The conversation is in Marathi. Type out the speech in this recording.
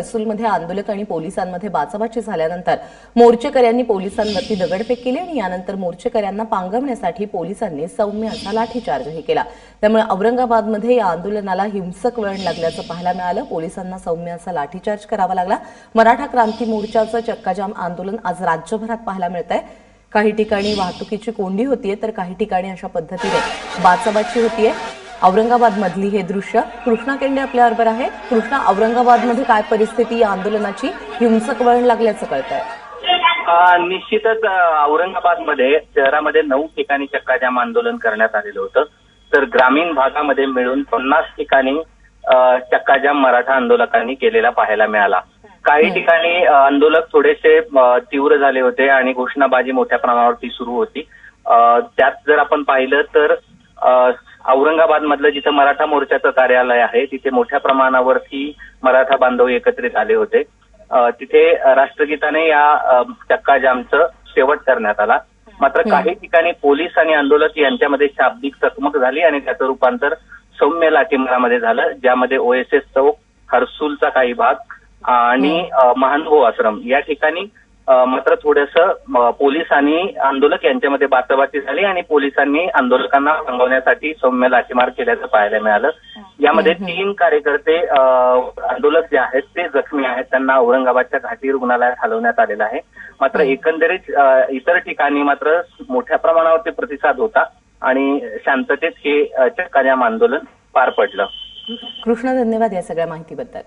हर्सुलमध्ये आंदोलक आणि पोलिसांमध्ये बाचाबाची झाल्यानंतर मोर्चेकऱ्यांनी पोलिसांवरती दगडफेक केली आणि यानंतर मोर्चेकऱ्यांना पांगवण्यासाठी पोलिसांनी सौम्य असा लाठीचार्जही केला। त्यामुळे औरंगाबादमध्ये या आंदोलनाला हिंसक वळण लागल्याचं पाहायला मिळालं। पोलिसांना सौम्य असा लाठीचार्ज करावा लागला। मराठा क्रांती मोर्चाचं चक्काजाम आंदोलन आज राज्यभरात पाहायला मिळतंय। काही ठिकाणी वाहतुकीची कोंडी होतीये तर काही ठिकाणी अशा पद्धतीने बाचाबाची होतीये। औरंगाबाद मधली हे दृश्य कृष्णा केंडे आपल्याबरोबर आहे। कृष्णा, औरंगाबादमध्ये काय परिस्थिती या आंदोलनाची हिंसक वळण लागल्याचं कळतंय? निश्चितच औरंगाबादमध्ये शहरामध्ये 9 ठिकाणी चक्काजाम आंदोलन करण्यात आलेलं होतं, तर ग्रामीण भागामध्ये मिळून 50 ठिकाणी चक्काजाम मराठा आंदोलकांनी केलेला पाहायला मिळाला। काही ठिकाणी आंदोलक थोडेसे तीव्र झाले होते आणि घोषणाबाजी मोठ्या प्रमाणावरती सुरू होती। त्यात जर आपण पाहिलं तर औरंगाबाद मधलं जिथं मराठा मोर्चाचं कार्यालय आहे तिथे मोठ्या प्रमाणावरती मराठा बांधव एकत्रित आले होते। तिथे राष्ट्रगीताने या चक्काजामचं शेवट करण्यात आला। मात्र काही ठिकाणी पोलीस आणि आंदोलक यांच्यामध्ये शाब्दिक चकमक झाली आणि त्याचं रूपांतर सौम्य लाठीमारामध्ये झालं, ज्यामध्ये ओएसएस चौक, हर्सुलचा काही भाग आणि महानुभव आश्रम या ठिकाणी मात्र थोडंसं पोलीस आणि आंदोलक यांच्यामध्ये बाचाबाची झाली आणि पोलिसांनी आंदोलकांना थांबवण्यासाठी सौम्य लाठीमार केल्याचं पाहायला मिळालं। यामध्ये 3 कार्यकर्ते आंदोलक जे आहेत ते जखमी आहेत, त्यांना औरंगाबादच्या घाटी रुग्णालयात हलवण्यात आलेलं आहे। मात्र एकंदरीत इतर ठिकाणी मात्र मोठ्या प्रमाणावरती प्रतिसाद होता आणि शांततेत हे चक्काजाम आंदोलन पार पडलं। कृष्णा, धन्यवाद या सगळ्या माहितीबद्दल।